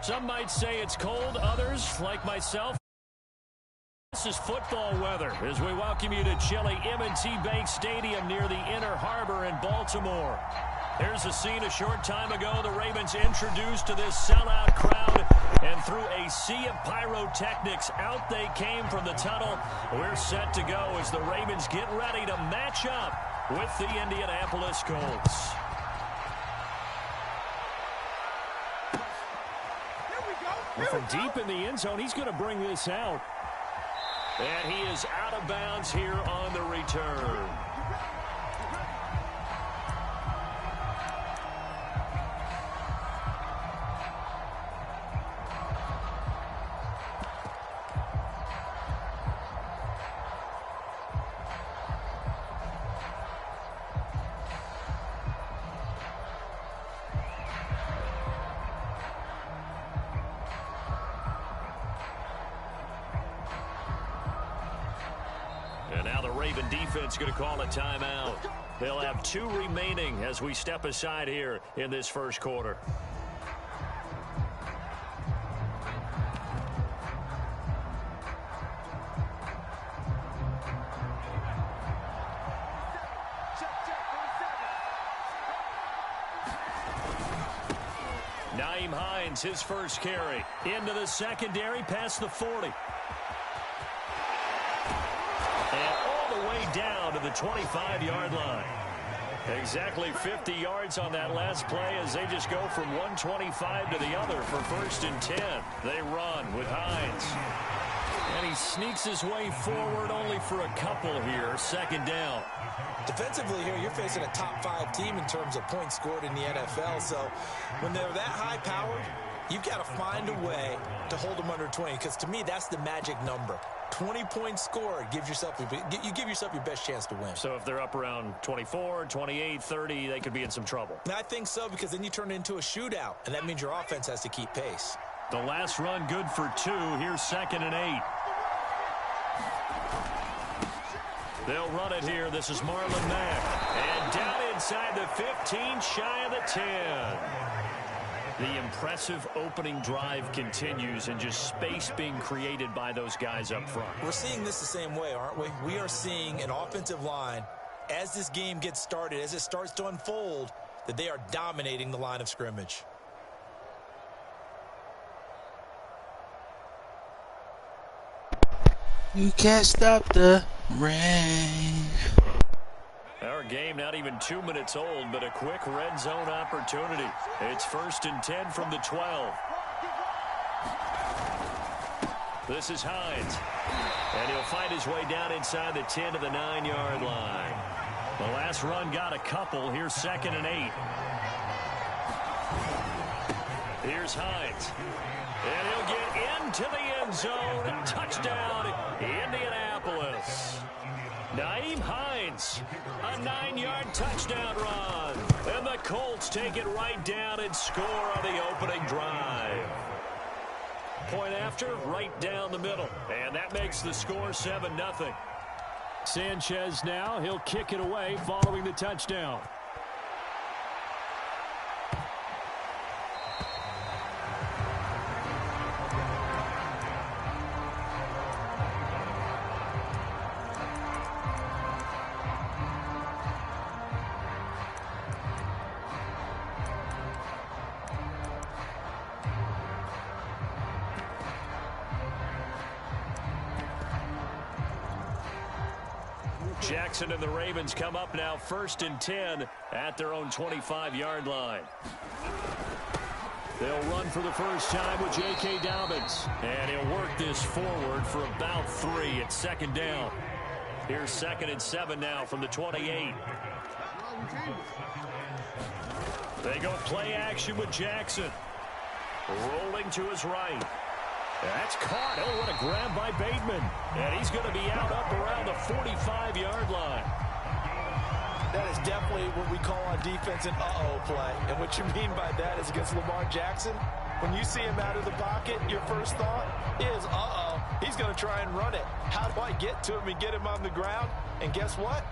Some might say it's cold. Others, like myself, this is football weather as we welcome you to chilly M&T Bank Stadium near the Inner Harbor in Baltimore. Here's a scene a short time ago. The Ravens introduced to this sellout crowd, and through a sea of pyrotechnics, out they came from the tunnel. We're set to go as the Ravens get ready to match up with the Indianapolis Colts. From deep in the end zone, he's going to bring this out. And he is out of bounds here on the return. And now the Raven defense going to call a timeout. They'll have 2 remaining as we step aside here in this first quarter. Nyheim Hines, his first carry. Into the secondary, past the 40. Down to the 25-yard line. Exactly 50 yards on that last play as they just go from 125 to the other for 1st and 10. They run with Hines. And he sneaks his way forward only for a couple here. 2nd down. Defensively here, you're facing a top 5 team in terms of points scored in the NFL. So when they're that high-powered, you've got to find a way to hold them under 20, because to me, that's the magic number. 20 points scored, you give yourself your best chance to win. So if they're up around 24, 28, 30, they could be in some trouble. And I think so, because then you turn it into a shootout, and that means your offense has to keep pace. The last run good for 2. Here's 2nd and 8. They'll run it here. This is Marlon Mack. And down inside the 15, shy of the 10. The impressive opening drive continues, and just space being created by those guys up front. We're seeing this the same way, aren't we? We are seeing an offensive line, as this game gets started, as it starts to unfold, that they are dominating the line of scrimmage. You can't stop the rain. Our game not even 2 minutes old, but a quick red zone opportunity. It's 1st and 10 from the 12. This is Hines. And he'll find his way down inside the 10 to the 9-yard line. The last run got a couple. Here's 2nd and 8. Here's Hines. And he'll get into the end zone. Touchdown, Indianapolis. Nyheim Hines, a 9-yard touchdown run. And the Colts take it right down and score on the opening drive. Point after, right down the middle. And that makes the score 7-0. Sanchez now, he'll kick it away following the touchdown. Jackson and the Ravens come up now 1st and 10 at their own 25-yard line. They'll run for the first time with J.K. Dobbins. And he'll work this forward for about 3 at 2nd down. Here's 2nd and 7 now from the 28. They go play action with Jackson. Rolling to his right. That's caught. Oh, what a grab by Bateman. And he's going to be out up around the 45-yard line. That is definitely what we call on defense an uh-oh play. And what you mean by that is against Lamar Jackson, when you see him out of the pocket, your first thought is, uh-oh, he's going to try and run it. How do I get to him and get him on the ground? And guess what?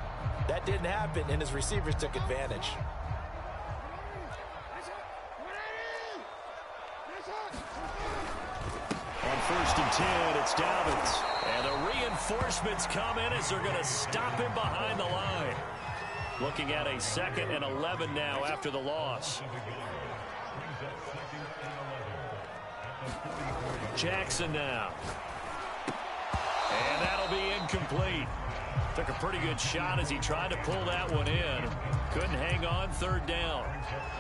That didn't happen, and his receivers took advantage. first and 10. It's Dobbins. And the reinforcements come in as they're going to stop him behind the line. Looking at a 2nd and 11 now after the loss. Jackson now. And that'll be incomplete. Took a pretty good shot as he tried to pull that one in. Couldn't hang on 3rd down.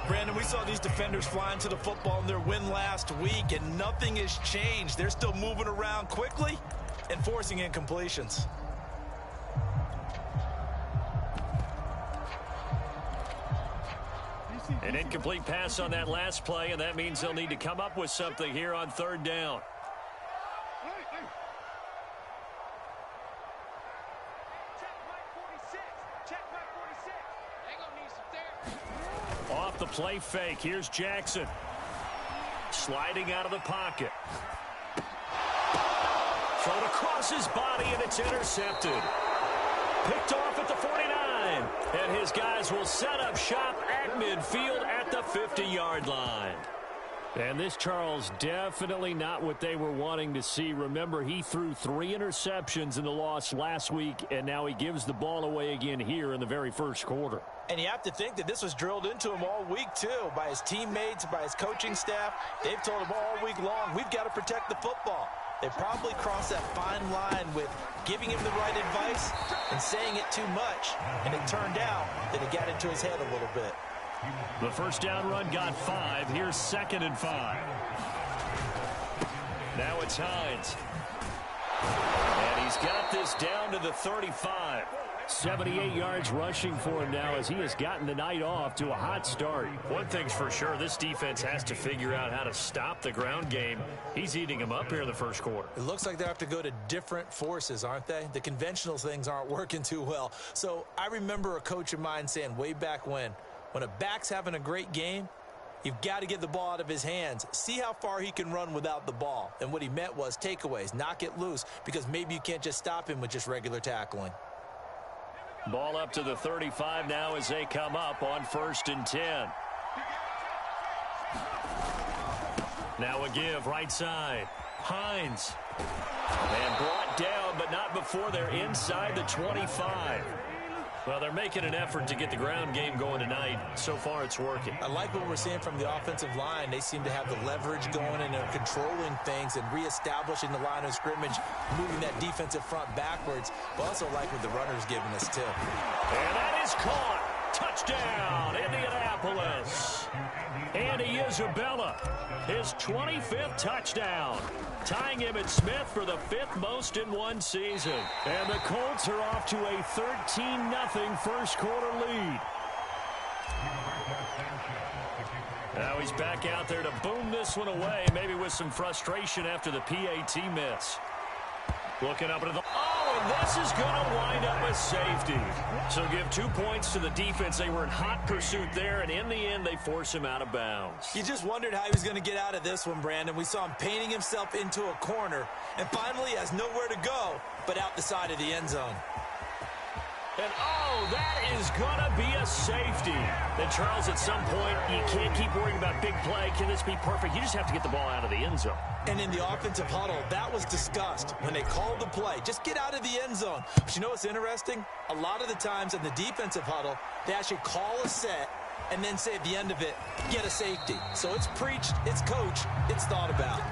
Brandon, we saw these defenders flying to the football in their win last week, and nothing has changed. They're still moving around quickly and forcing incompletions. An incomplete pass on that last play, and that means they'll need to come up with something here on 3rd down. Off the play fake, here's Jackson. Sliding out of the pocket. Thrown across his body, and it's intercepted. Picked off at the 49. And his guys will set up shop at midfield at the 50-yard line. And this, Charles, definitely not what they were wanting to see. Remember, he threw 3 interceptions in the loss last week, and now he gives the ball away again here in the very first quarter. And you have to think that this was drilled into him all week, too, by his teammates, by his coaching staff. They've told him all week long, we've got to protect the football. They probably crossed that fine line with giving him the right advice and saying it too much. And it turned out that it got into his head a little bit. The first down run got 5. Here's 2nd and 5. Now it's Hines. And he's got this down to the 35. 78 yards rushing for him now as he has gotten the night off to a hot start. One thing's for sure, this defense has to figure out how to stop the ground game. He's eating them up here in the first quarter. It looks like they have to go to different forces, aren't they? The conventional things aren't working too well. So I remember a coach of mine saying way back when a back's having a great game, you've got to get the ball out of his hands. See how far he can run without the ball. And what he meant was takeaways, knock it loose, because maybe you can't just stop him with just regular tackling. Ball up to the 35 now as they come up on 1st and 10. Now a give right side. Hines. And brought down, but not before they're inside the 25. Well, they're making an effort to get the ground game going tonight. So far, it's working. I like what we're seeing from the offensive line. They seem to have the leverage going, and they're controlling things and reestablishing the line of scrimmage, moving that defensive front backwards. But also like what the runner's giving us, too. And that is caught. Touchdown, Indianapolis. Andy Isabella, his 25th touchdown. Tying him at Smith for the 5th most in one season. And the Colts are off to a 13-0 first quarter lead. Now he's back out there to boom this one away, maybe with some frustration after the PAT miss. Looking up into the... Oh, and this is going to wind up a safety. So give 2 points to the defense. They were in hot pursuit there, and in the end, they force him out of bounds. You just wondered how he was going to get out of this one, Brandon. We saw him painting himself into a corner, and finally he has nowhere to go but out the side of the end zone. And, oh, that is going to be a safety. Then, Charles, at some point, you can't keep worrying about big play. Can this be perfect? You just have to get the ball out of the end zone. And in the offensive huddle, that was discussed when they called the play. Just get out of the end zone. But you know what's interesting? A lot of the times in the defensive huddle, they actually call a set and then say at the end of it, get a safety. So it's preached, it's coached, it's thought about.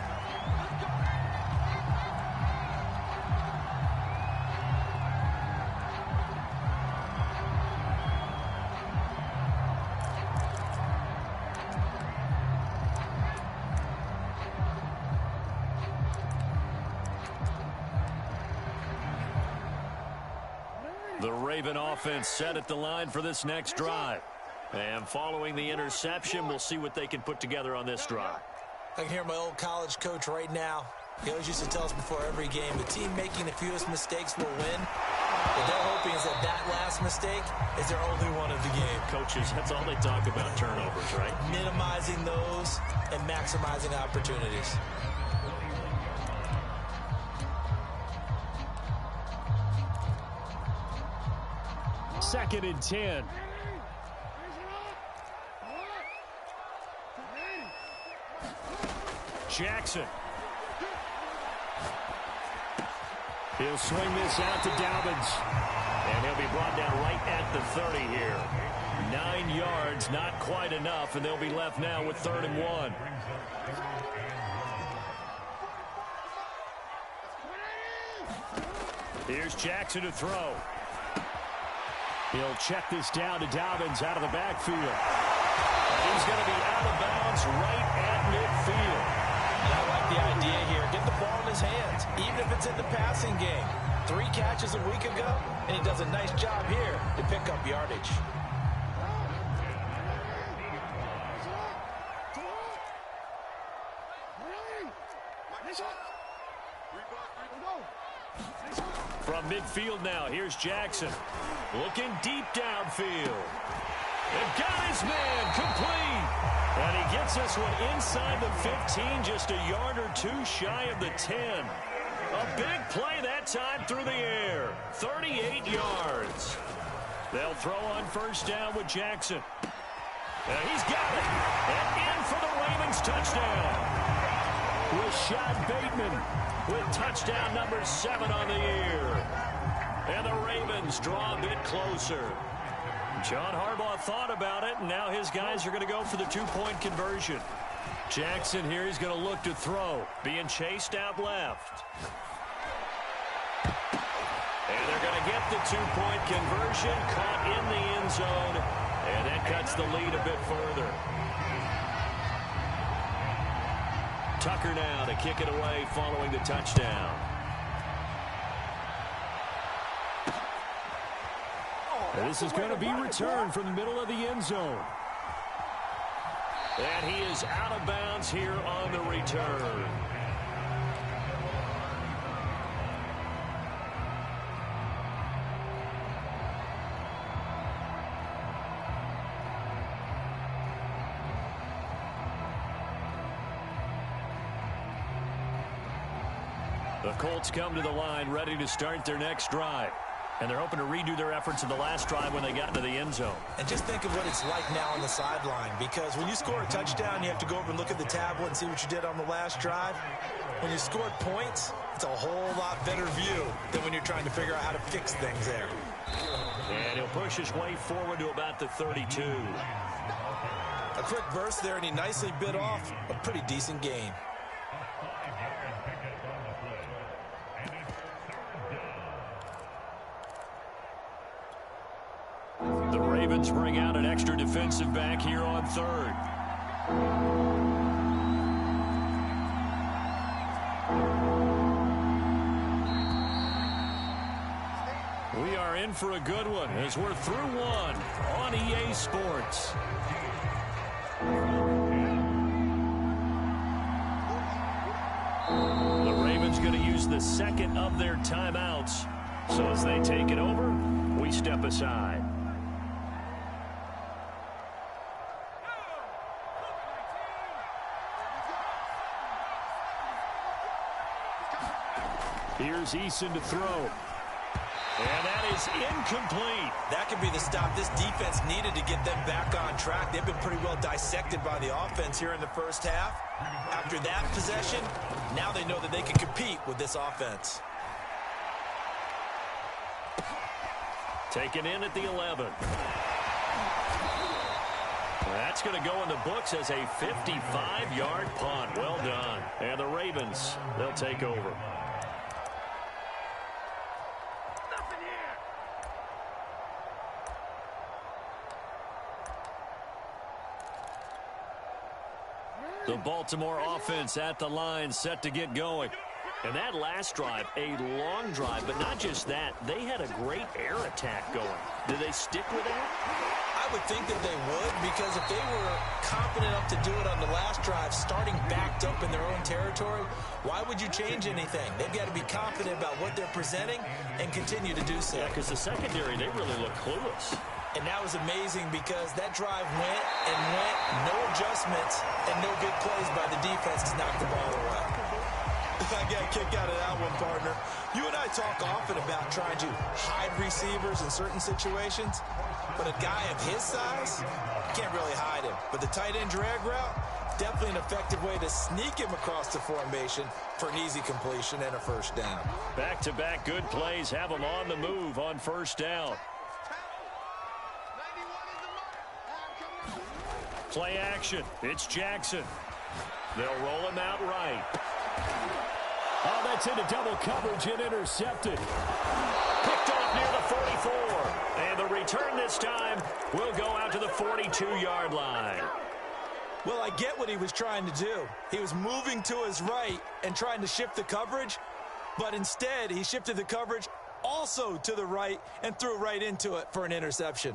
The Raven offense set at the line for this next drive. And following the interception, we'll see what they can put together on this drive. I can hear my old college coach right now. He always used to tell us before every game, the team making the fewest mistakes will win. What they're hoping is that that last mistake is their only one of the game. Coaches, that's all they talk about, turnovers, right? Minimizing those and maximizing opportunities. Second and 10. Jackson. He'll swing this out to Dobbins. And he'll be brought down right at the 30 here. 9 yards, not quite enough, and they'll be left now with 3rd and 1. Here's Jackson to throw. He'll check this down to Dobbins out of the backfield. And he's going to be out of bounds right at midfield. And I like the idea here. Get the ball in his hands, even if it's in the passing game. 3 catches a week ago, and he does a nice job here to pick up yardage. From midfield now, here's Jackson. Looking deep downfield. They've got his man complete. And he gets this one inside the 15, just a yard or 2 shy of the 10. A big play that time through the air. 38 yards. They'll throw on 1st down with Jackson. And he's got it. And in for the Ravens touchdown. Rashad Bateman with touchdown number 7 on the year. And the Ravens draw a bit closer. John Harbaugh thought about it, and now his guys are going to go for the 2-point conversion. Jackson here, he's going to look to throw. Being chased out left. And they're going to get the 2-point conversion, caught in the end zone, and that cuts the lead a bit further. Tucker now to kick it away following the touchdown. And this is going to be returned from the middle of the end zone. And he is out of bounds here on the return. The Colts come to the line ready to start their next drive. And they're hoping to redo their efforts in the last drive when they got into the end zone. And just think of what it's like now on the sideline, because when you score a touchdown, you have to go over and look at the tablet and see what you did on the last drive. When you scored points, it's a whole lot better view than when you're trying to figure out how to fix things there. And he'll push his way forward to about the 32. A quick burst there, and he nicely bit off a pretty decent gain. The Ravens bring out an extra defensive back here on 3rd. We are in for a good one as we're through one on EA Sports. The Ravens going to use the second of their timeouts. So as they take it over, we step aside. Here's Eason to throw. And that is incomplete. That could be the stop this defense needed to get them back on track. They've been pretty well dissected by the offense here in the first half. After that possession, now they know that they can compete with this offense. Taken in at the 11. That's going to go in the books as a 55-yard punt. Well done. And the Ravens, they'll take over. The Baltimore offense at the line, set to get going. And that last drive, a long drive, but not just that. They had a great air attack going. Did they stick with that? I would think that they would, because if they were confident enough to do it on the last drive, starting backed up in their own territory, why would you change anything? They've got to be confident about what they're presenting and continue to do so. Yeah, because the secondary, they really look clueless. And that was amazing because that drive went and went, no adjustments, and no good plays by the defense to knock the ball away. I got a kick out of that one, partner. You and I talk often about trying to hide receivers in certain situations, but a guy of his size, you can't really hide him. But the tight end drag route, Definitely an effective way to sneak him across the formation for an easy completion and a first down. Back-to-back good plays have him on the move on first down. Play action. It's Jackson. They'll roll him out right. Oh, that's into double coverage and intercepted. Picked off near the 44. And the return this time will go out to the 42-yard line. Well, I get what he was trying to do. He was moving to his right and trying to shift the coverage, but instead he shifted the coverage also to the right and threw right into it for an interception.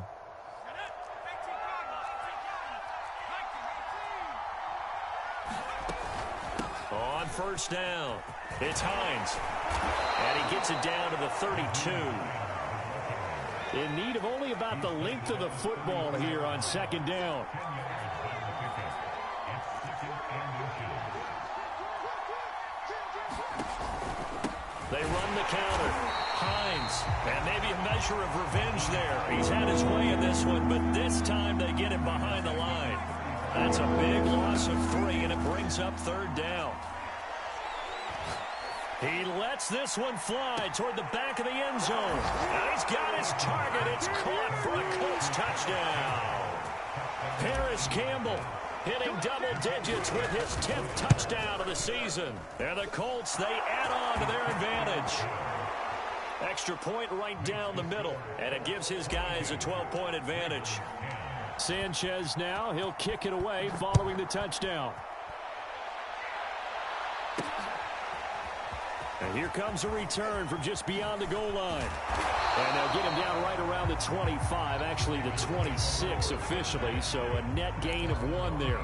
On first down, it's Hines. And he gets it down to the 32. In need of only about the length of the football here on second down. They run the counter. Hines, and maybe a measure of revenge there. He's had his way in this one, but this time they get him behind the line. That's a big loss of 3, and it brings up third down. He lets this one fly toward the back of the end zone. And he's got his target. It's caught for a Colts touchdown. Paris Campbell hitting double digits with his 10th touchdown of the season. And the Colts, they add on to their advantage. Extra point right down the middle. And it gives his guys a 12-point advantage. Sanchez now, he'll kick it away following the touchdown. And here comes a return from just beyond the goal line. And they'll get him down right around the 25, actually the 26 officially, so a net gain of 1 there.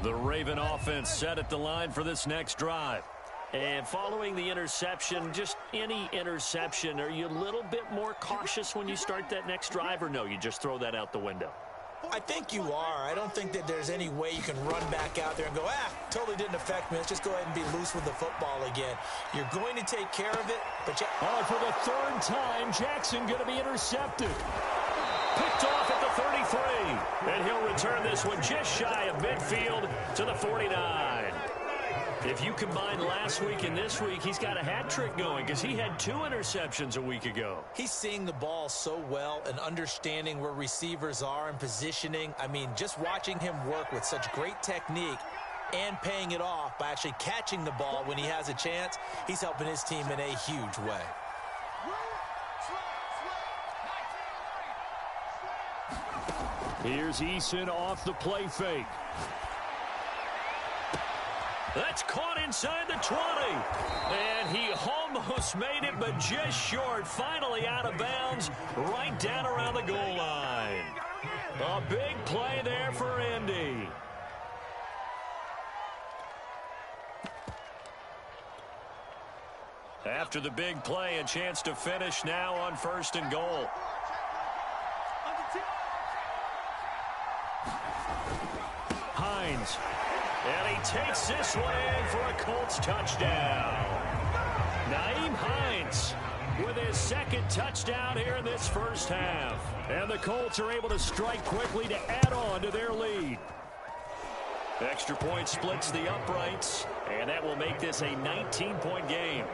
The Raven offense set at the line for this next drive. And following the interception, just any interception, are you a little bit more cautious when you start that next drive, or no, you just throw that out the window? I think you are. I don't think that there's any way you can run back out there and go, totally didn't affect me. Let's just go ahead and be loose with the football again. You're going to take care of it, but for the third time, Jackson going to be intercepted. Picked off at the 33. And he'll return this one just shy of midfield to the 49. If you combine last week and this week, he's got a hat trick going because he had 2 interceptions a week ago. He's seeing the ball so well and understanding where receivers are and positioning. I mean, just watching him work with such great technique and paying it off by actually catching the ball when he has a chance, he's helping his team in a huge way. Here's Eason off the play fake. That's caught inside the 20. And he almost made it, but just short. Finally out of bounds, right down around the goal line. A big play there for Indy. After the big play, a chance to finish now on 1st and goal. Hines. And he takes this one in for a Colts touchdown. Nyheim Hines with his 2nd touchdown here in this first half. And the Colts are able to strike quickly to add on to their lead. Extra point splits the uprights, and that will make this a 19-point game.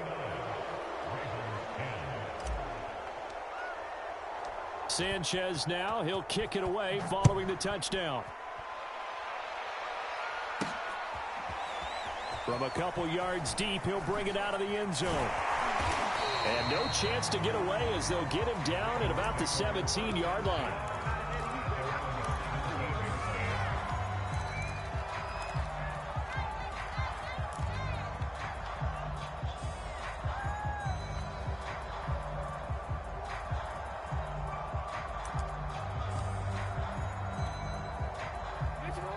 Sanchez now, he'll kick it away following the touchdown. From a couple yards deep, he'll bring it out of the end zone. And no chance to get away as they'll get him down at about the 17-yard line.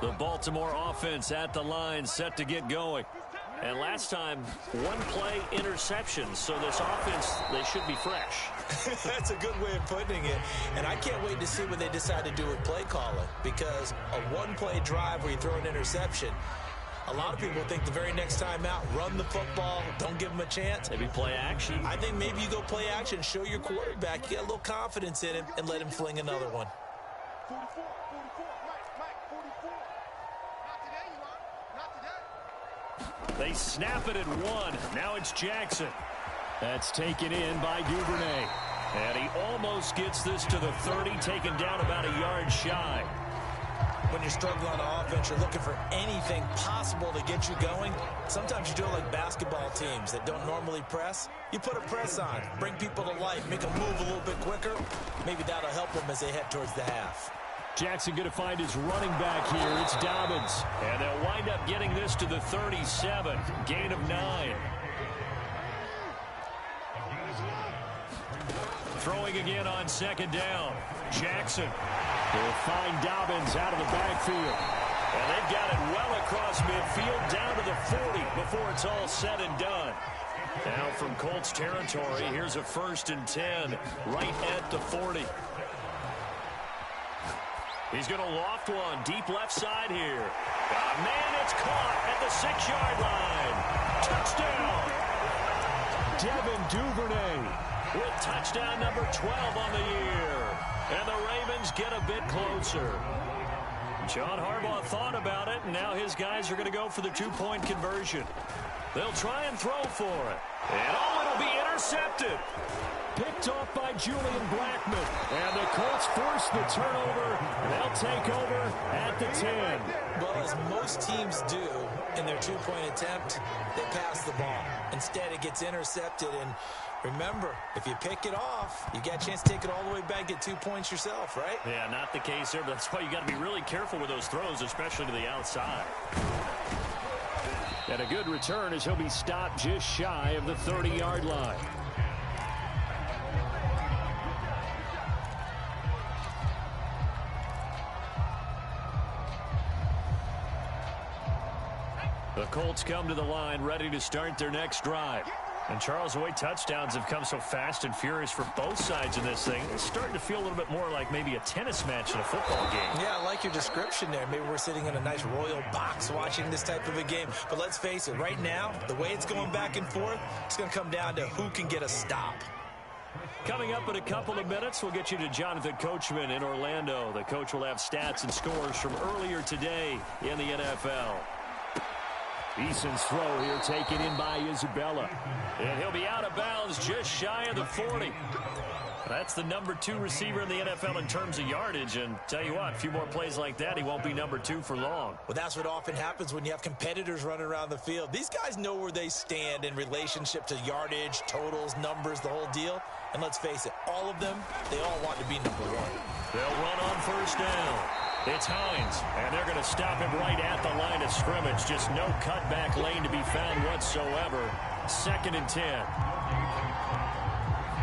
The Baltimore offense at the line, set to get going. And last time, one play interception. So this offense, they should be fresh. That's a good way of putting it. And I can't wait to see what they decide to do with play calling. Because a one-play drive where you throw an interception, a lot of people think the very next time out, run the football, don't give them a chance. Maybe play action. I think maybe you go play action, show your quarterback, you get a little confidence in him, and let him fling another one. 44, Mike, 44. Not today, you are. Not today. They snap it at 1. Now it's Jackson. That's taken in by Duvernay. And he almost gets this to the 30, taken down about a yard shy. When you're struggling on offense, you're looking for anything possible to get you going. Sometimes you do it like basketball teams that don't normally press. You put a press on, bring people to life, make them move a little bit quicker. Maybe that'll help them as they head towards the half. Jackson going to find his running back here. It's Dobbins. And they'll wind up getting this to the 37. Gain of 9. Throwing again on second down. Jackson will find Dobbins out of the backfield. And they've got it well across midfield down to the 40 before it's all said and done. Now from Colts territory, here's a 1st and 10 right at the 40. He's going to loft one deep left side here. Man, it's caught at the 6-yard line. Touchdown! Devin Duvernay with touchdown number 12 on the year. And the Ravens get a bit closer. John Harbaugh thought about it, and now his guys are going to go for the 2-point conversion. They'll try and throw for it. And it'll be intercepted. Picked off by Julian Blackmon. And the Colts force the turnover. They'll take over at the 10. Well, as most teams do in their 2-point attempt, they pass the ball. Instead, it gets intercepted. And remember, if you pick it off, you got a chance to take it all the way back, get 2 points yourself, right? Yeah, not the case there. But that's why you got to be really careful with those throws, especially to the outside. And a good return as he'll be stopped just shy of the 30-yard line. The Colts come to the line ready to start their next drive. And Charles, the way touchdowns have come so fast and furious for both sides in this thing, it's starting to feel a little bit more like maybe a tennis match in a football game. Yeah, I like your description there. Maybe we're sitting in a nice royal box watching this type of a game. But let's face it, right now, the way it's going back and forth, it's going to come down to who can get a stop. Coming up in a couple of minutes, we'll get you to Jonathan Coachman in Orlando. The coach will have stats and scores from earlier today in the NFL. Eason's throw here taken in by Isabella. And he'll be out of bounds just shy of the 40. That's the number 2 receiver in the NFL in terms of yardage. And tell you what, a few more plays like that, he won't be number 2 for long. Well, that's what often happens when you have competitors running around the field. These guys know where they stand in relationship to yardage, totals, numbers, the whole deal. And let's face it, all of them, they all want to be number 1. They'll run on first down. It's Hines, and they're going to stop him right at the line of scrimmage. Just no cutback lane to be found whatsoever. 2nd and 10.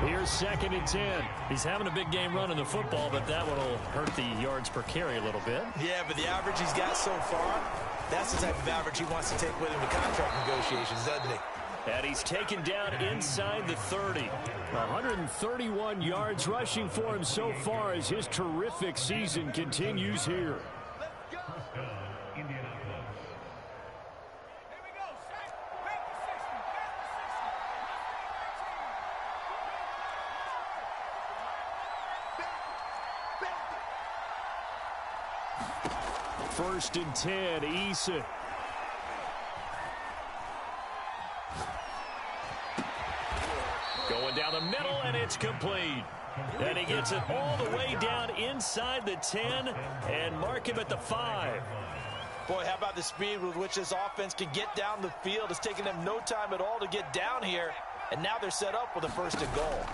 Here's 2nd and 10. He's having a big game running the football, but that one will hurt the yards per carry a little bit. Yeah, but the average he's got so far, that's the type of average he wants to take with him in contract negotiations, doesn't he? And he's taken down inside the 30. 131 yards rushing for him so far as his terrific season continues here. First and 10, Eason. Going down the middle, and it's complete. And he gets it all the way down inside the 10 and mark him at the 5. Boy, how about the speed with which this offense can get down the field? It's taken them no time at all to get down here, and now they're set up with a 1st and goal.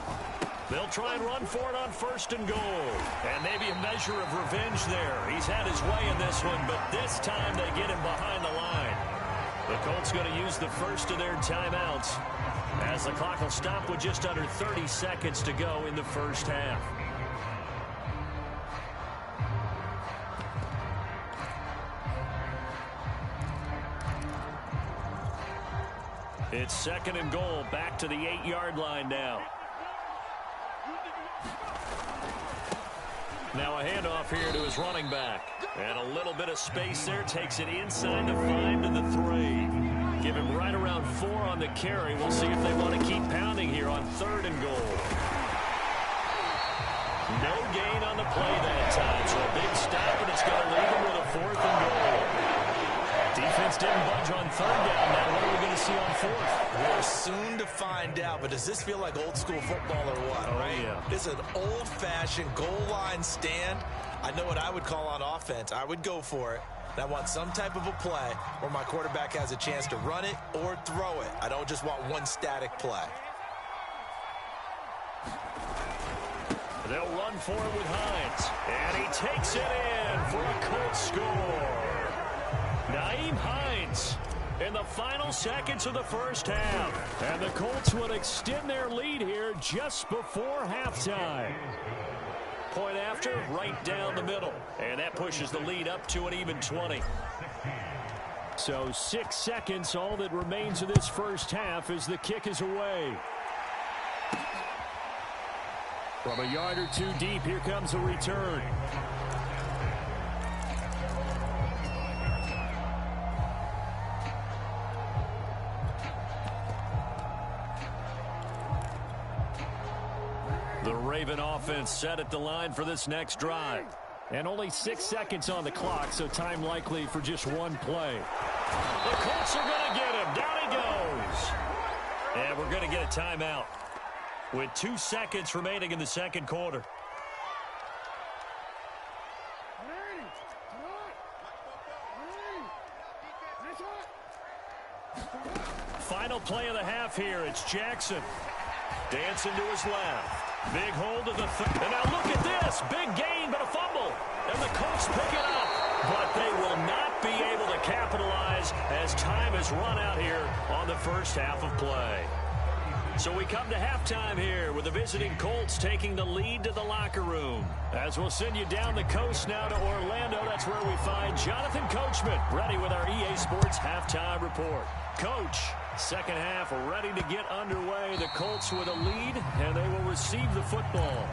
They'll try and run for it on 1st and goal. And maybe a measure of revenge there. He's had his way in this one, but this time they get him behind the line. The Colts going to use the first of their timeouts, as the clock will stop with just under 30 seconds to go in the first half. It's 2nd and goal, back to the 8-yard line now. Now a handoff here to his running back. And a little bit of space there, takes it inside the 5 to the 3. Give him right around 4 on the carry. We'll see if they want to keep pounding here on 3rd and goal. No gain on the play that time, so a big stop, and it's going to leave him with a 4th and goal. Defense didn't budge on 3rd down. Now what are we going to see on 4th? We're soon to find out, but does this feel like old school football or what? Oh, right? yeah. This is an old-fashioned goal line stand. I know what I would call on offense. I would go for it. And I want some type of a play where my quarterback has a chance to run it or throw it. I don't just want one static play. They'll run for it with Hines. And he takes it in for a Colts score. Nyheim Hines in the final seconds of the first half. And the Colts would extend their lead here just before halftime. Point after, right down the middle. And that pushes the lead up to an even 20. So 6 seconds, all that remains of this first half as the kick is away. From a yard or two deep, here comes a return. The Raven offense set at the line for this next drive. And only 6 seconds on the clock, so time likely for just one play. The Colts are going to get him. Down he goes. And we're going to get a timeout with 2 seconds remaining in the second quarter. Final play of the half here. It's Jackson. Dancing to his left. Big hold of the and now look at this. Big gain, but a fumble. And the Colts pick it up. But they will not be able to capitalize as time has run out here on the first half of play. So we come to halftime here with the visiting Colts taking the lead to the locker room. As we'll send you down the coast now to Orlando, that's where we find Jonathan Coachman ready with our EA Sports halftime report. Coach, second half ready to get underway. The Colts with a lead, and they will receive the football.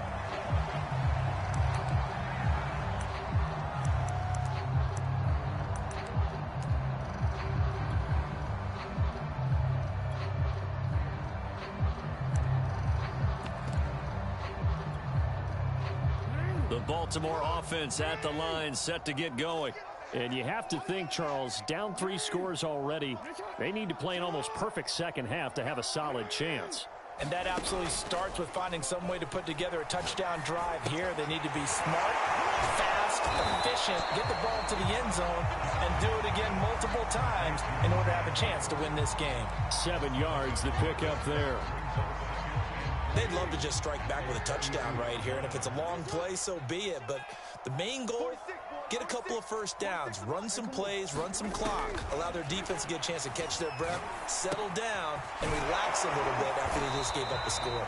The Baltimore offense at the line, set to get going. And you have to think, Charles, down 3 scores already. They need to play an almost perfect second half to have a solid chance. And that absolutely starts with finding some way to put together a touchdown drive here. They need to be smart, fast, efficient, get the ball to the end zone, and do it again multiple times in order to have a chance to win this game. 7 yards, the pickup there. They'd love to just strike back with a touchdown right here, and if it's a long play, so be it. But the main goal, get a couple of first downs, run some plays, run some clock, allow their defense to get a chance to catch their breath, settle down, and relax a little bit after they just gave up the score.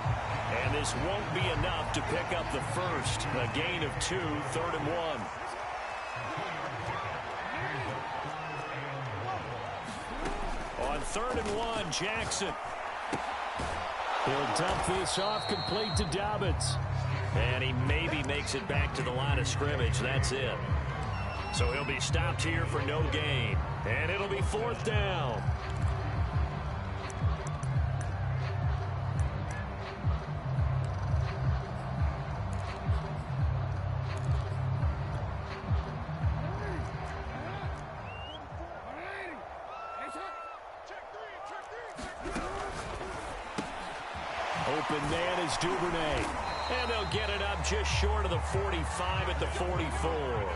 And this won't be enough to pick up the first. A gain of 2, 3rd and 1. On 3rd and 1, Jackson. He'll dump this off complete to Dobbins. And he maybe makes it back to the line of scrimmage. That's it. So he'll be stopped here for no gain. And it'll be 4th down. Open man is Duvernay. And they'll get it up just short of the 45 at the 44.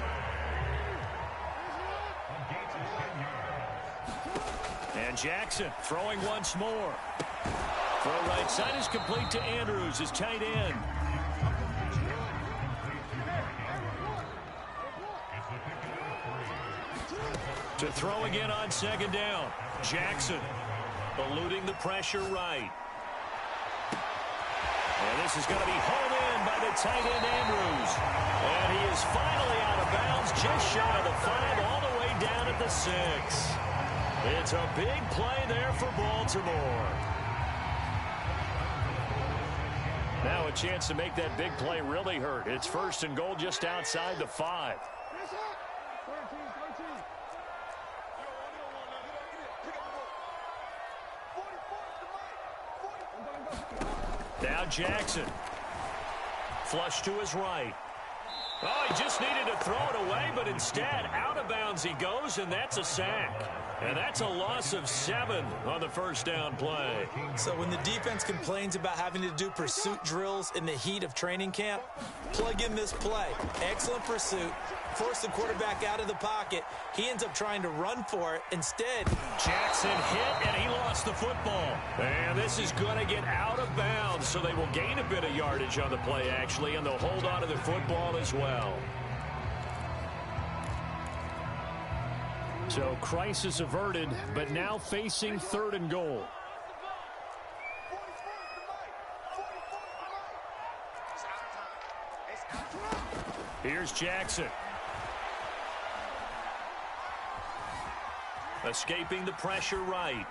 And Jackson throwing once more. Throw right side is complete to Andrews, his tight end. To throw again on 2nd down. Jackson eluding the pressure right. And this is going to be hauled in by the tight end, Andrews. And he is finally out of bounds, just shy of the 5, all the way down at the 6. It's a big play there for Baltimore. Now a chance to make that big play really hurt. It's 1st and goal just outside the 5. Now Jackson. Flush to his right. Oh, he just needed to throw it away, but instead, out of bounds he goes, and that's a sack. And that's a loss of 7 on the 1st down play. So when the defense complains about having to do pursuit drills in the heat of training camp, plug in this play. Excellent pursuit. Force the quarterback out of the pocket. He ends up trying to run for it. Instead, Jackson hit, and he lost the football. And this is going to get out of bounds, so they will gain a bit of yardage on the play, actually, and they'll hold on to the football as well. So crisis averted, but now facing 3rd and goal. Here's Jackson. Escaping the pressure right.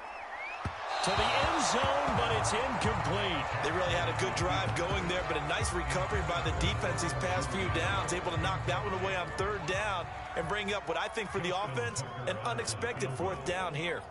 To the end zone, but it's incomplete. they really had a good drive going there, but a nice recovery by the defense these past few downs, able to knock that one away on 3rd down and bring up what I think for the offense, an unexpected 4th down here.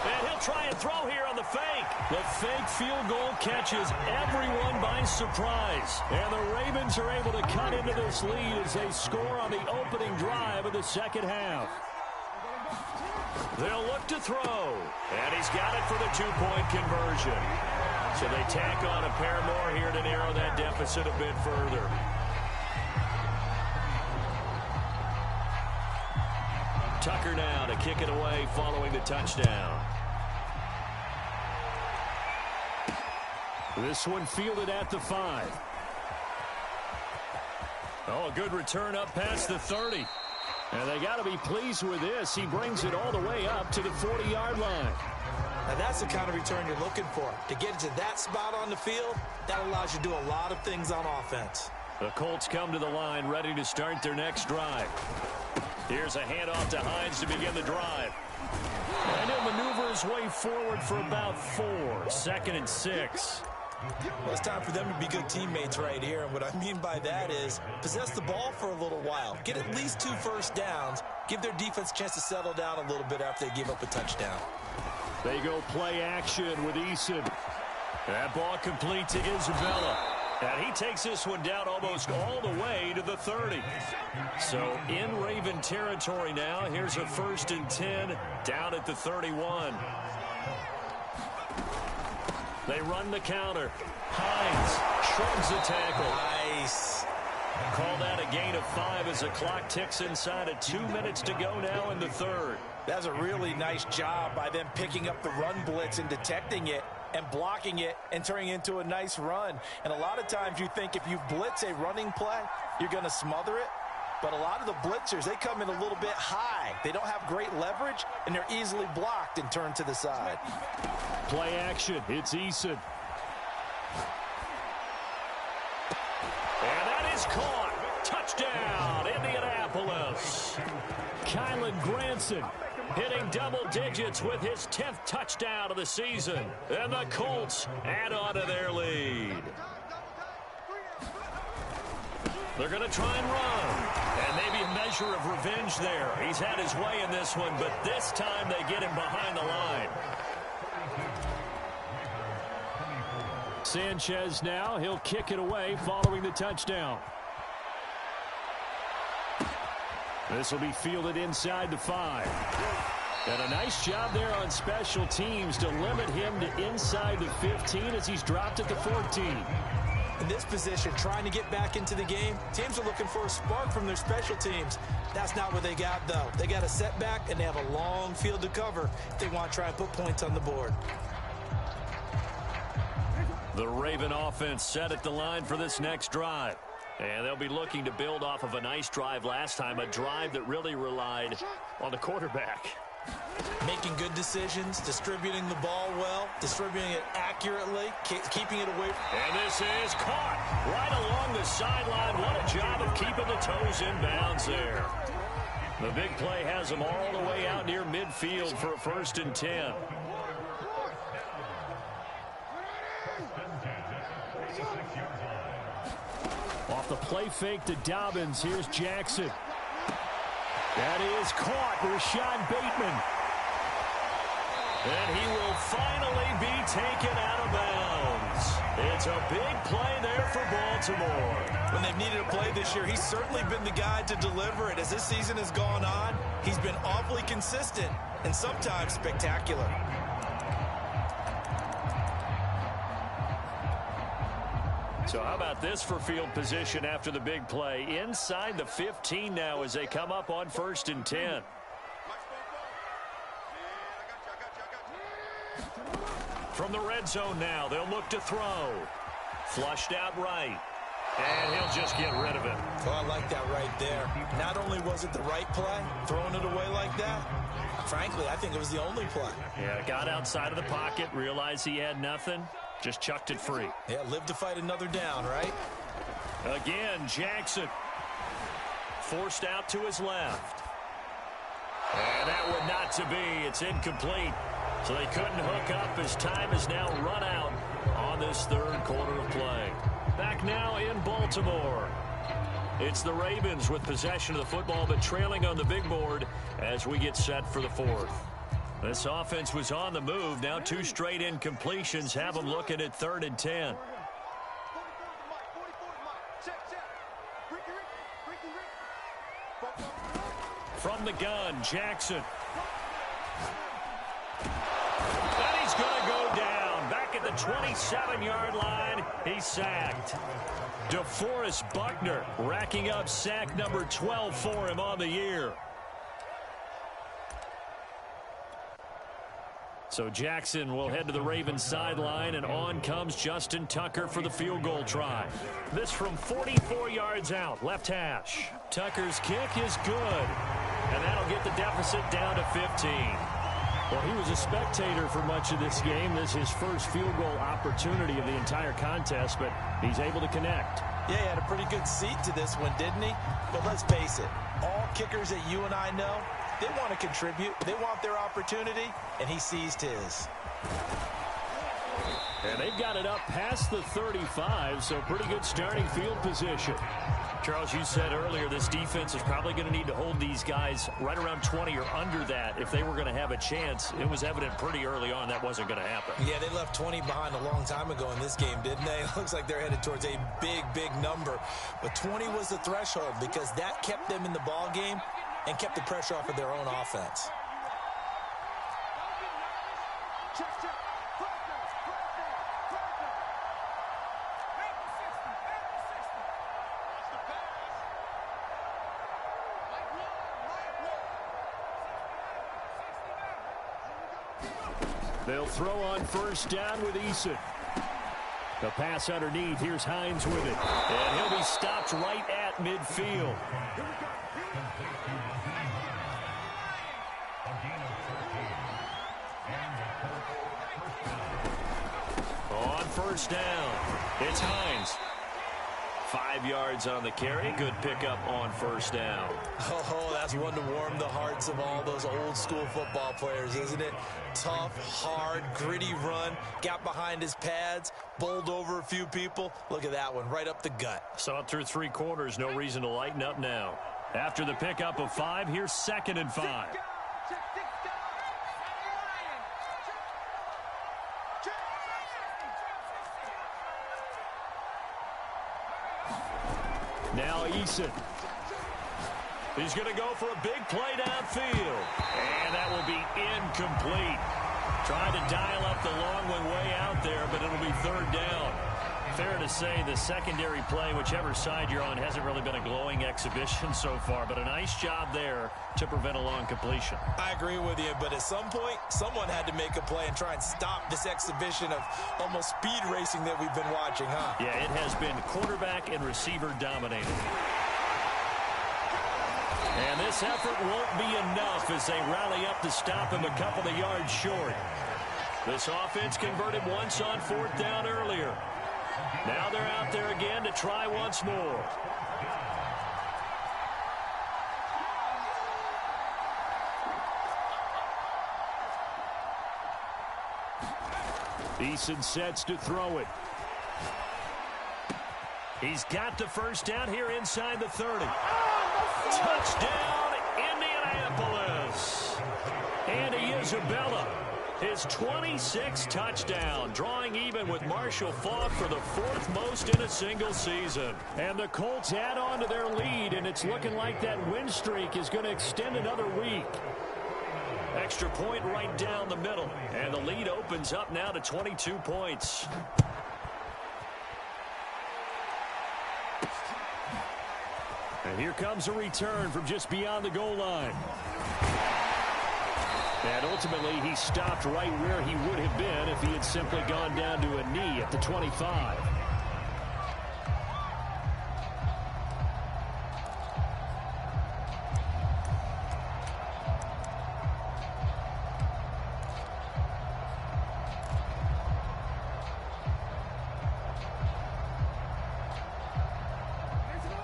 And he'll try and throw here on the fake. The fake field goal catches everyone by surprise. And the Ravens are able to cut into this lead as they score on the opening drive of the 2nd half. They'll look to throw. And he's got it for the 2-point conversion. So they tack on a pair more here to narrow that deficit a bit further. Tucker now to kick it away following the touchdown. This one fielded at the 5. Oh, a good return up past the 30. And they got to be pleased with this. He brings it all the way up to the 40-yard line. Now that's the kind of return you're looking for. To get it to that spot on the field, that allows you to do a lot of things on offense. The Colts come to the line ready to start their next drive. Here's a handoff to Hines to begin the drive. And he'll maneuver his way forward for about 4. 2nd and 6. Well, it's time for them to be good teammates right here. And what I mean by that is possess the ball for a little while. Get at least 2 first downs. Give their defense a chance to settle down a little bit after they give up a touchdown. They go play action with Eason. That ball complete to Isabella. And he takes this one down almost all the way to the 30. So in Raven territory now. Here's a 1st and 10 down at the 31. They run the counter. Hines shrugs the tackle. Nice. Call that a gain of 5 as the clock ticks inside of 2 minutes to go now in the 3rd. That's a really nice job by them picking up the run blitz and detecting it and blocking it and turning it into a nice run. And a lot of times you think if you blitz a running play, you're going to smother it. But a lot of the blitzers, they come in a little bit high. They don't have great leverage, and they're easily blocked and turned to the side. Play action. It's Eason. And that is caught. Touchdown, Indianapolis. Kylan Granson hitting double digits with his 10th touchdown of the season. And the Colts add on to their lead. They're going to try and run. And maybe a measure of revenge there. He's had his way in this one, but this time they get him behind the line. Sanchez now. He'll kick it away following the touchdown. This will be fielded inside the 5. And a nice job there on special teams to limit him to inside the 15 as he's dropped at the 14. In this position, trying to get back into the game, teams are looking for a spark from their special teams. That's not what they got, though. They got a setback, and they have a long field to cover if they want to try and put points on the board. The Raven offense set at the line for this next drive. And they'll be looking to build off of a nice drive last time, a drive that really relied on the quarterback. Making good decisions, distributing the ball well, distributing it accurately, keeping it away. And this is caught right along the sideline. What a job of keeping the toes in bounds there. The big play has them all the way out near midfield for a 1st and 10. Off the play fake to Dobbins. Here's Jackson. That is caught. Rashad Bateman. And he will finally be taken out of bounds. It's a big play there for Baltimore. When they've needed a play this year, he's certainly been the guy to deliver it. As this season has gone on, he's been awfully consistent and sometimes spectacular. So how about this for field position after the big play? Inside the 15 now as they come up on 1st and 10. From the red zone now, they'll look to throw. Flushed out right. And he'll just get rid of it. Oh, I like that right there. Not only was it the right play, throwing it away like that, frankly, I think it was the only play. Yeah, got outside of the pocket, realized he had nothing, just chucked it free. Yeah, live to fight another down, right? Again, Jackson. Forced out to his left. And that would not to be. It's incomplete. So they couldn't hook up as time is now run out on this 3rd quarter of play. Back now in Baltimore. It's the Ravens with possession of the football, but trailing on the big board as we get set for the 4th. This offense was on the move. Now 2 straight incompletions have them looking at 3rd and 10. From the gun, Jackson. And he's going to go down. Back at the 27-yard line, he's sacked. DeForest Buckner racking up sack number 12 for him on the year. So Jackson will head to the Ravens sideline, and on comes Justin Tucker for the field goal try. This from 44 yards out, left hash. Tucker's kick is good, and that'll get the deficit down to 15. Well, he was a spectator for much of this game. This is his first field goal opportunity of the entire contest, but he's able to connect. Yeah, he had a pretty good seat to this one, didn't he? But let's face it, all kickers that you and I know, they want to contribute. They want their opportunity, and he seized his. And they've got it up past the 35, so pretty good starting field position. Charles, you said earlier this defense is probably going to need to hold these guys right around 20 or under that if they were going to have a chance. It was evident pretty early on that wasn't going to happen. Yeah, they left 20 behind a long time ago in this game, didn't they? It looks like they're headed towards a big, big number. But 20 was the threshold because that kept them in the ball game and kept the pressure off of their own offense. They'll throw on first down with Eason. The pass underneath. Here's Hines with it. And he'll be stopped right at midfield. On first down, it's Hines. 5 yards on the carry. Good pickup on first down. Oh, that's one to warm the hearts of all those old school football players, isn't it? Tough, hard, gritty run. Got behind his pads, bowled over a few people. Look at that one, right up the gut. Saw it through 3 quarters. No reason to lighten up now. After the pickup of 5, here's 2nd and 5. Now Eason. He's going to go for a big play downfield. And that will be incomplete. Trying to dial up the long one way out there, but it'll be 3rd down. Fair to say the secondary play, whichever side you're on, hasn't really been a glowing exhibition so far, but a nice job there to prevent a long completion. I agree with you, but at some point, someone had to make a play and try and stop this exhibition of almost speed racing that we've been watching, huh? Yeah, it has been quarterback and receiver dominated. And And this effort won't be enough as they rally up to stop him a couple of yards short. This offense converted once on 4th down earlier. Now they're out there again to try once more. Eason sets to throw it. He's got the first down here inside the 30. Touchdown, Indianapolis. Andy Isabella, his 26th touchdown, drawing even with Marshall Faulk for the 4th most in a single season. And the Colts add on to their lead, and it's looking like that win streak is going to extend another week. Extra point right down the middle, and the lead opens up now to 22 points. And here comes a return from just beyond the goal line. And ultimately, he stopped right where he would have been if he had simply gone down to a knee at the 25.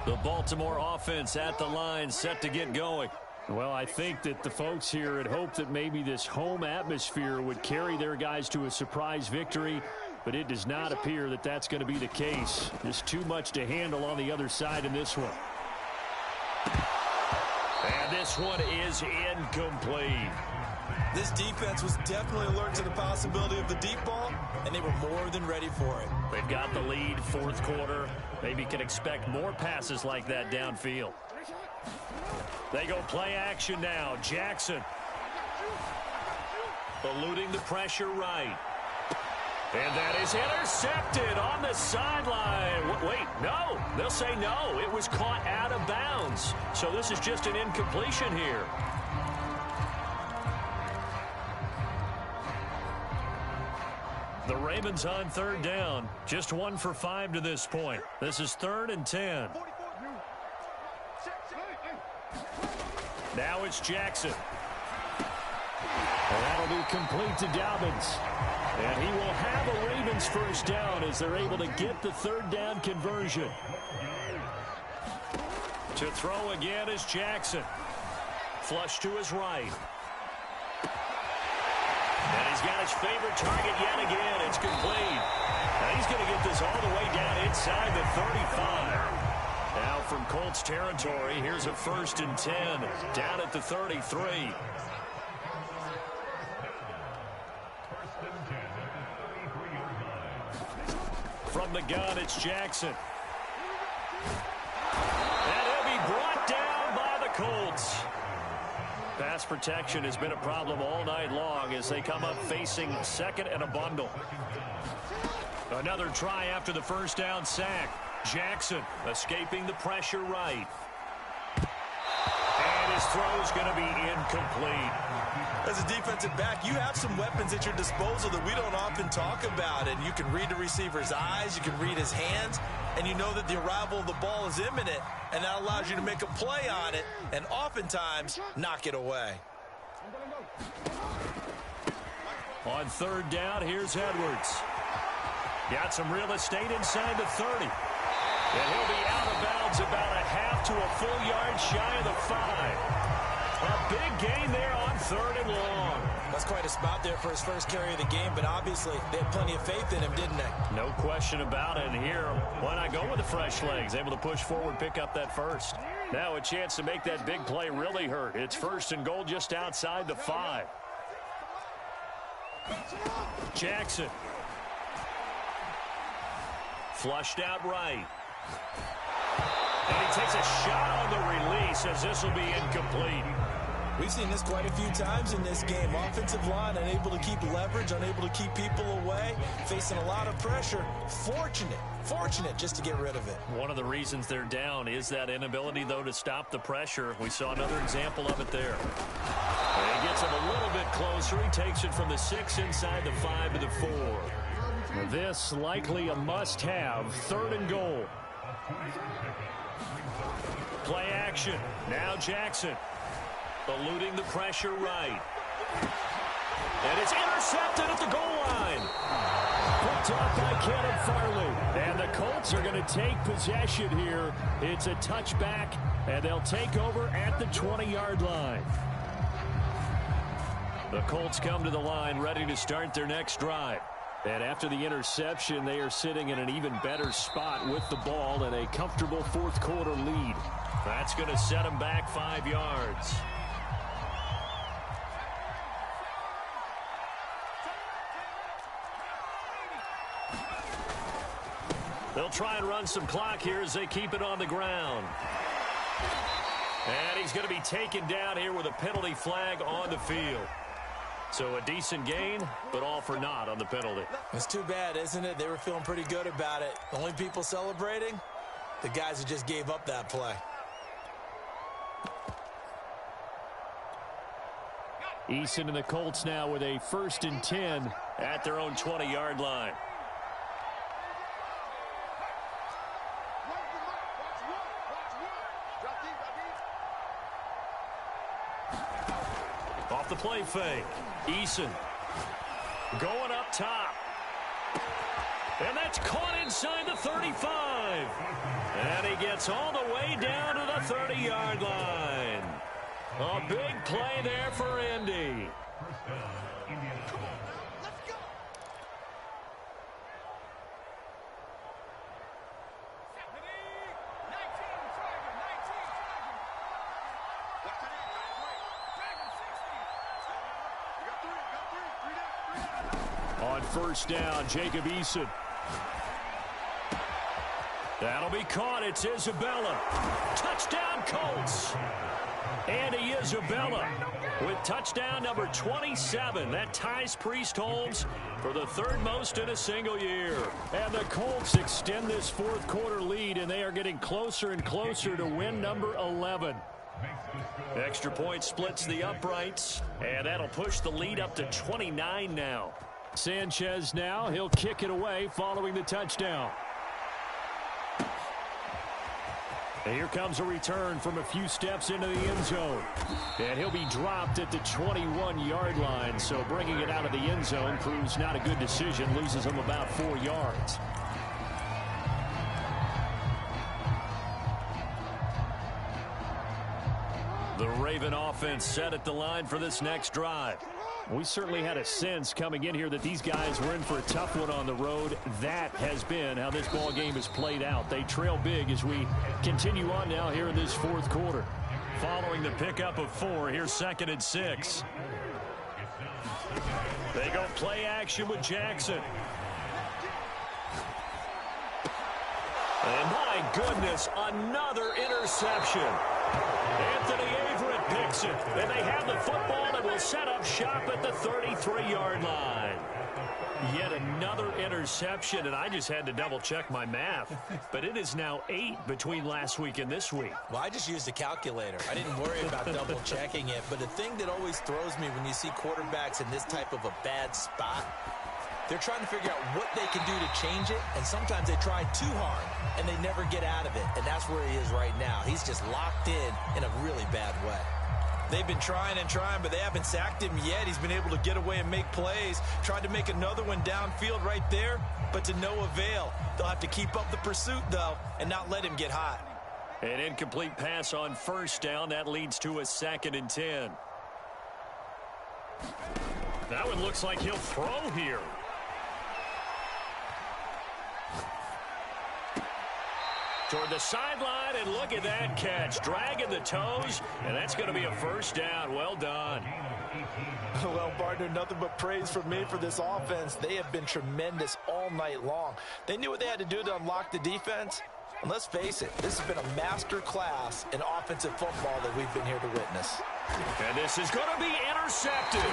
The Baltimore offense at the line, set to get going. Well, I think that the folks here had hoped that maybe this home atmosphere would carry their guys to a surprise victory, but it does not appear that that's going to be the case. Just too much to handle on the other side in this one. And this one is incomplete. This defense was definitely alert to the possibility of the deep ball, and they were more than ready for it. They've got the lead, 4th quarter. Maybe can expect more passes like that downfield. They go play action now. Jackson eluding the pressure right. And that is intercepted on the sideline. Wait, no. They'll say no. It was caught out of bounds. So this is just an incompletion here. The Ravens on 3rd down. Just 1 for 5 to this point. This is 3rd and 10. Now it's Jackson. And that'll be complete to Dobbins. And he will have a Ravens first down as they're able to get the 3rd down conversion. To throw again is Jackson. Flush to his right. And he's got his favorite target yet again. It's complete. Now he's going to get this all the way down inside the 35. Now from Colts territory, here's a 1st and 10 down at the 33. From the gun, it's Jackson. And he'll be brought down by the Colts. Pass protection has been a problem all night long as they come up facing 2nd and a bundle. Another try after the first down sack. Jackson escaping the pressure right. And his throw is going to be incomplete. As a defensive back, you have some weapons at your disposal that we don't often talk about. And you can read the receiver's eyes, you can read his hands, and you know that the arrival of the ball is imminent, and that allows you to make a play on it and oftentimes knock it away. On 3rd down, here's Edwards. Got some real estate inside the 30. And he'll be out of bounds about a half to a full yard shy of the 5. A big gain there on 3rd and long. That's quite a spot there for his first carry of the game, but obviously they had plenty of faith in him, didn't they? No question about it. And here, why not go with the fresh legs? Able to push forward, pick up that first. Now a chance to make that big play really hurt. It's 1st and goal just outside the 5. Jackson. Flushed out right. And he takes a shot on the release as this will be incomplete. We've seen this quite a few times in this game. Offensive line unable to keep leverage, unable to keep people away, facing a lot of pressure. Fortunate just to get rid of it. One of the reasons they're down is that inability, though, to stop the pressure. We saw another example of it there. And he gets him a little bit closer. He takes it from the 6 inside the 5 to the 4. This likely a must-have. 3rd and goal. Play action. Now Jackson. Eluding the pressure right. And it's intercepted at the goal line. Picked up by Kenneth Farley. And the Colts are going to take possession here. It's a touchback, and they'll take over at the 20-yard line. The Colts come to the line ready to start their next drive. And after the interception, they are sitting in an even better spot with the ball and a comfortable fourth-quarter lead. That's going to set them back 5 yards. They'll try and run some clock here as they keep it on the ground. And he's going to be taken down here with a penalty flag on the field. So a decent gain, but all for naught on the penalty. It's too bad, isn't it? They were feeling pretty good about it. The only people celebrating, the guys who just gave up that play. Eason and the Colts now with a 1st and 10 at their own 20-yard line. Off the play fake. Eason going up top. And that's caught inside the 35. And he gets all the way down to the 30-yard line. A big play there for Indy. On 1st down, Jacob Eason. That'll be caught. It's Isabella. Touchdown, Colts. Andy Isabella with touchdown number 27. That ties Priest Holmes for the 3rd most in a single year. And the Colts extend this fourth-quarter lead, and they are getting closer and closer to win number 11. Extra point splits the uprights, and that'll push the lead up to 29 now. Sanchez now, he'll kick it away following the touchdown. And here comes a return from a few steps into the end zone. And he'll be dropped at the 21-yard line, so bringing it out of the end zone proves not a good decision, loses him about 4 yards. The Raven offense set at the line for this next drive. We certainly had a sense coming in here that these guys were in for a tough one on the road. That has been how this ball game has played out. They trail big as we continue on now here in this fourth quarter. Following the pickup of 4, here's 2nd and 6. They go play action with Jackson. And my goodness, another interception. Anthony Averett picks it, and they have the football and will set up shop at the 33-yard line. Yet another interception, and I just had to double-check my math. But it is now 8 between last week and this week. Well, I just used a calculator. I didn't worry about double-checking it. But the thing that always throws me when you see quarterbacks in this type of a bad spot, they're trying to figure out what they can do to change it, and sometimes they try too hard, and they never get out of it. And that's where he is right now. He's just locked in a really bad way. They've been trying and trying, but they haven't sacked him yet. He's been able to get away and make plays. Tried to make another one downfield right there, but to no avail. They'll have to keep up the pursuit, though, and not let him get hot. An incomplete pass on 1st down. That leads to a 2nd and 10. That one looks like he'll throw here. Toward the sideline, and look at that catch. Dragging the toes, and that's going to be a 1st down. Well done. Well, partner, nothing but praise from me for this offense. They have been tremendous all night long. They knew what they had to do to unlock the defense. And let's face it, this has been a master class in offensive football that we've been here to witness. And this is going to be intercepted.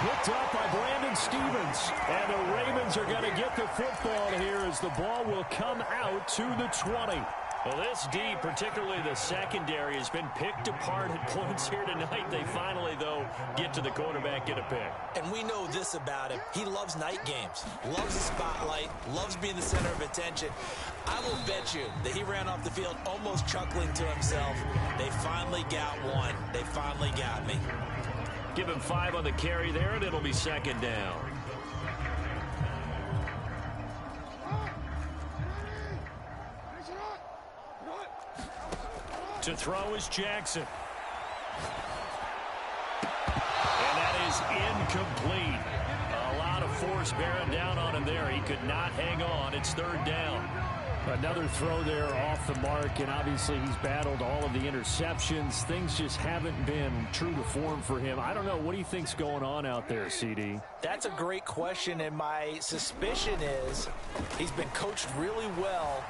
Picked up by Brandon Stevens. And the Ravens are going to get the football here as the ball will come out to the 20. Well, this D, particularly the secondary, has been picked apart at points here tonight. They finally, though, get to the quarterback, get a pick. And we know this about him. He loves night games, loves the spotlight, loves being the center of attention. I will bet you that he ran off the field almost chuckling to himself. They finally got one. They finally got me. Give him 5 on the carry there, and it'll be second down. To throw is Jackson. And that is incomplete. A lot of force bearing down on him there. He could not hang on. It's third down. Another throw there off the mark, and obviously he's battled all of the interceptions. Things just haven't been true to form for him. I don't know. What do you think's going on out there, CD? That's a great question, and my suspicion is he's been coached really well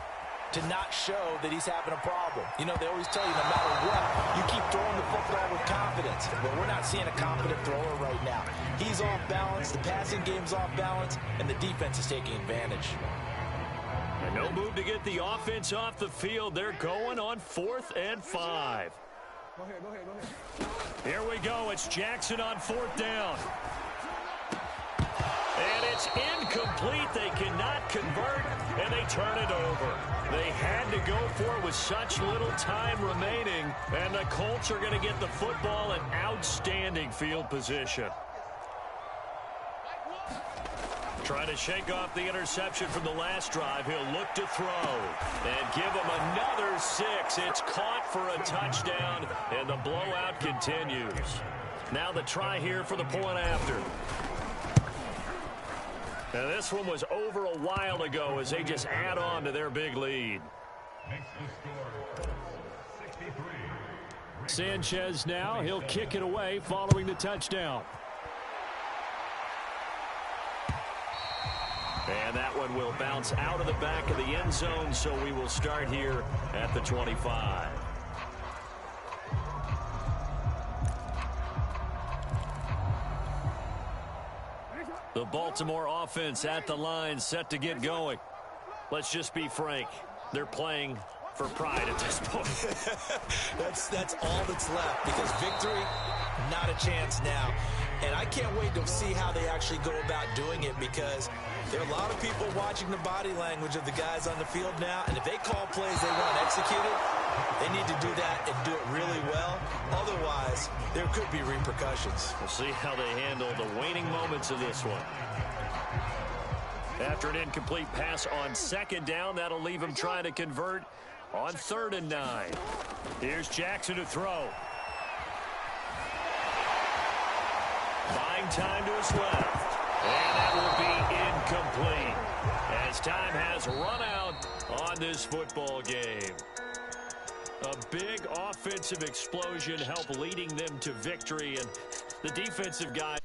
to not show that he's having a problem. You know, they always tell you no matter what, you keep throwing the football with confidence. But we're not seeing a confident thrower right now. He's off balance, the passing game's off balance, and the defense is taking advantage. And no move to get the offense off the field. They're going on 4th and 5. Go ahead. Here we go. It's Jackson on 4th down. And it's incomplete. They cannot convert, and they turn it over. They had to go for it with such little time remaining, and the Colts are going to get the football in outstanding field position. Trying to shake off the interception from the last drive. He'll look to throw and give him another 6. It's caught for a touchdown, and the blowout continues. Now the try here for the point after. Now this one was over a while ago as they just add on to their big lead. Sanchez now, he'll kick it away following the touchdown. And that one will bounce out of the back of the end zone, so we will start here at the 25. The Baltimore offense at the line, set to get going. Let's just be frank. They're playing for pride at this point. That's all that's left, because victory, not a chance now. And I can't wait to see how they actually go about doing it, because there are a lot of people watching the body language of the guys on the field now, and if they call plays they want executed, they need to do that and do it really well. Otherwise, there could be repercussions. We'll see how they handle the waning moments of this one. After an incomplete pass on 2nd down, that'll leave him trying to convert on 3rd and 9. Here's Jackson to throw. Buying time to his left. And that will be incomplete as time has run out on this football game. A big offensive explosion helped leading them to victory, and the defensive guys